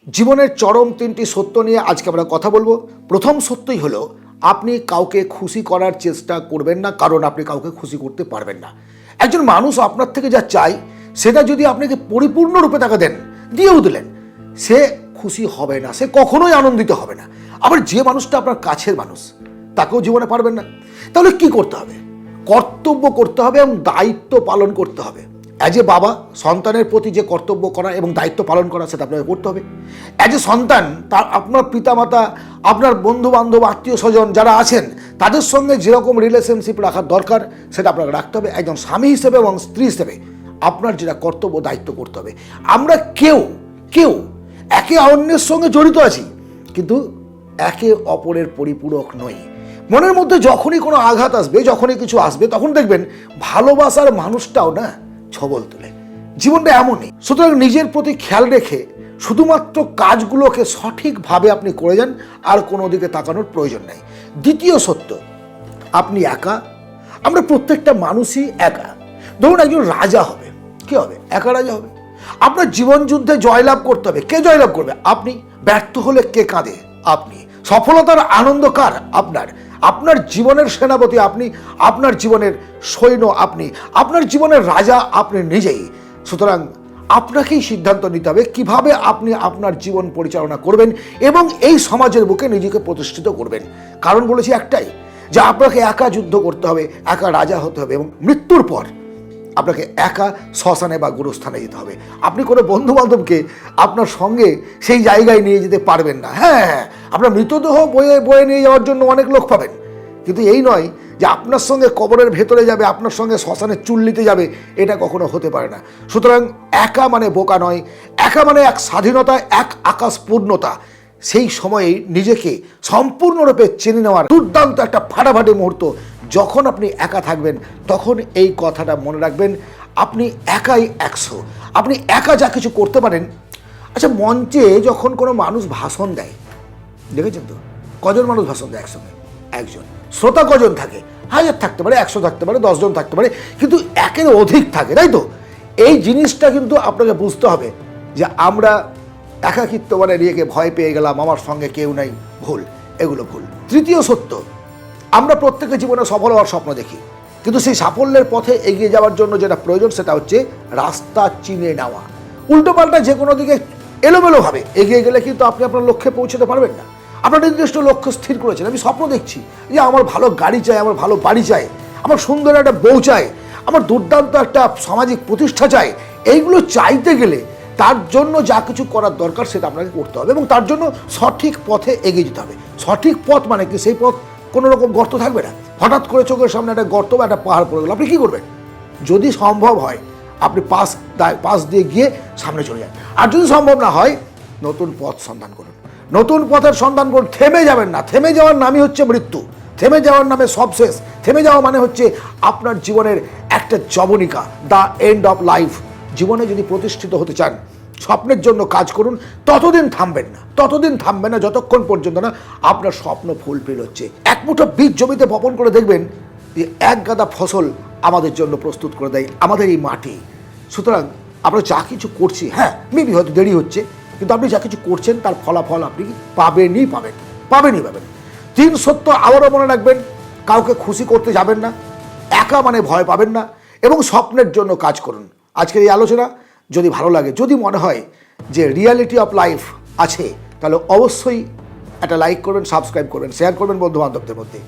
জীবনের চরম তিনটি সত্য নিয়ে আজকে আমরা কথা বলবো। প্রথম সত্যই হলো আপনি কাউকে খুশি করার চেষ্টা করবেন না, কারণ আপনি কাউকে খুশি করতে পারবেন না। একজন মানুষ আপনার থেকে যা চায় সেটা যদি আপনাকে পরিপূর্ণরূপে তাকে দেন, দিয়েও দিলেন, সে খুশি হবে না, সে কখনোই আনন্দিত হবে না। আবার যে মানুষটা আপনার কাছের মানুষ তাকেও জীবনে পারবেন না। তাহলে কি করতে হবে? কর্তব্য করতে হবে এবং দায়িত্ব পালন করতে হবে। অ্যাজ এ বাবা, সন্তানের প্রতি যে কর্তব্য করা এবং দায়িত্ব পালন করা সেটা আপনাকে করতে হবে। অ্যাজ এ সন্তান, তার আপনার পিতামাতা, আপনার বন্ধু বান্ধব, আত্মীয় স্বজন যারা আছেন তাদের সঙ্গে যেরকম রিলেশনশিপ রাখার দরকার সেটা আপনাকে রাখতে হবে। একজন স্বামী হিসেবে এবং স্ত্রী হিসেবে আপনার যেটা কর্তব্য দায়িত্ব করতে হবে। আমরা কেউ একে অন্যের সঙ্গে জড়িত আছি, কিন্তু একে অপরের পরিপূরক নই। মনের মধ্যে যখনই কোনো আঘাত আসবে, যখনই কিছু আসবে, তখন দেখবেন ভালোবাসার মানুষটাও না ছবল তোলে। জীবনটা এমনই। সুতরাং নিজের প্রতি খেয়াল রেখে শুধুমাত্র কাজগুলোকে সঠিকভাবে আপনি করে যান, আর কোনো দিকে তাকানোর প্রয়োজন নেই। দ্বিতীয় সত্য, আপনি একা। আমরা প্রত্যেকটা মানুষই একা। ধরুন একজন রাজা হবে, কি হবে? একা রাজা হবে। আপনার জীবন যুদ্ধে জয়লাভ করতে হবে, কে জয়লাভ করবে? আপনি। ব্যর্থ হলে কে কাঁদে? আপনি। সফলতার আনন্দ কার? আপনার। আপনার জীবনের সেনাপতি আপনি, আপনার জীবনের সৈন্য আপনি, আপনার জীবনের রাজা আপনি নিজেই। সুতরাং আপনাকেই সিদ্ধান্ত নিতে হবে কিভাবে আপনি আপনার জীবন পরিচালনা করবেন এবং এই সমাজের বুকে নিজেকে প্রতিষ্ঠিত করবেন। কারণ বলেছি একটাই, যে আপনাকে একা যুদ্ধ করতে হবে, একা রাজা হতে হবে, এবং মৃত্যুর পর আপনাকে একা শ্মশানে বা গুরুস্থানে যেতে হবে। আপনি কোনো বন্ধু বান্ধবকে আপনার সঙ্গে সেই জায়গায় নিয়ে যেতে পারবেন না। হ্যাঁ, আপনার মৃতদেহ বয়ে নিয়ে যাওয়ার জন্য অনেক লোক পাবেন, কিন্তু এই নয় যে আপনার সঙ্গে কবরের ভেতরে যাবে, আপনার সঙ্গে শ্মশানে চুল্লিতে যাবে। এটা কখনো হতে পারে না। সুতরাং একা মানে বোকা নয়, একা মানে এক স্বাধীনতা, এক আকাশ পূর্ণতা। সেই সময়ে নিজেকে সম্পূর্ণরূপে চিনে নেওয়ার দুর্দান্ত একটা ফাটাফাটি মুহূর্ত। যখন আপনি একা থাকবেন তখন এই কথাটা মনে রাখবেন, আপনি একাই 100। আপনি একা যা কিছু করতে পারেন। আচ্ছা, মঞ্চে যখন কোনো মানুষ ভাষণ দেয়, দেখেছেন তো কজন মানুষ ভাষণ দেয় একসঙ্গে? একজন। শ্রোতা কজন থাকে? 1000 থাকতে পারে, 100 থাকতে পারে, 10 জন থাকতে পারে, কিন্তু একের অধিক থাকে, তাই তো? এই জিনিসটা কিন্তু আপনাকে বুঝতে হবে যে আমরা একাকিত্ব মানে রেগে ভয় পেয়ে গেলাম, আমার সঙ্গে কেউ নাই, ভুল। এগুলো ভুল। তৃতীয় সত্য, আমরা প্রত্যেকে জীবনে সফল হওয়ার স্বপ্ন দেখি, কিন্তু সেই সাফল্যের পথে এগিয়ে যাওয়ার জন্য যেটা প্রয়োজন সেটা হচ্ছে রাস্তা চিনে নেওয়া। উল্টোপাল্টা যে কোনো দিকে এলোমেলোভাবে এগিয়ে গেলে কিন্তু আপনি আপনার লক্ষ্যে পৌঁছতে পারবেন না। আপনার নির্দিষ্ট লক্ষ্য স্থির করেছেন, আমি স্বপ্ন দেখছি যে আমার ভালো গাড়ি চাই, আমার ভালো বাড়ি চাই, আমার সুন্দর একটা বউ চাই, আমার দুর্দান্ত একটা সামাজিক প্রতিষ্ঠা চাই। এইগুলো চাইতে গেলে তার জন্য যা কিছু করার দরকার সেটা আপনাকে করতে হবে, এবং তার জন্য সঠিক পথে এগিয়ে যেতে হবে। সঠিক পথ মানে কি? সেই পথ কোনো রকম গর্ত থাকবে না। হঠাৎ করে চোখের সামনে একটা গর্ত বা একটা পাহাড় পড়ে গেল, আপনি কী করবেন? যদি সম্ভব হয় আপনি পাশ দিয়ে গিয়ে সামনে চলে যান, আর যদি সম্ভব না হয় নতুন পথ সন্ধান করুন। নতুন পথের সন্ধান করুন। থেমে যাবেন না। থেমে যাওয়ার নামই হচ্ছে মৃত্যু। থেমে যাওয়ার নামে সব শেষ। থেমে যাওয়া মানে হচ্ছে আপনার জীবনের একটা জবনিকা, দ্য এন্ড অফ লাইফ। জীবনে যদি প্রতিষ্ঠিত হতে চান, স্বপ্নের জন্য কাজ করুন, ততদিন থামবেন না যতক্ষণ পর্যন্ত না আপনার স্বপ্ন ফুলফিল হচ্ছে। এক মুঠো বীজ জমিতে বপন করে দেখবেন যে এক গাদা ফসল আমাদের জন্য প্রস্তুত করে দেয় আমাদের এই মাটি। সুতরাং আমরা যা কিছু করছি, হ্যাঁ মেবি হয়তো দেরি হচ্ছে, কিন্তু আপনি যা কিছু করছেন তার ফলাফল আপনি পাবেনই। 3 সত্য আবারও মনে রাখবেন, কাউকে খুশি করতে যাবেন না, একা মানে ভয় পাবেন না, এবং স্বপ্নের জন্য কাজ করুন। আজকের এই আলোচনা যদি ভালো লাগে, যদি মনে হয় যে রিয়ালিটি অফ লাইফ আছে, তাহলে অবশ্যই একটা লাইক করবেন, সাবস্ক্রাইব করবেন, শেয়ার করবেন বন্ধু বান্ধবদের মধ্যে।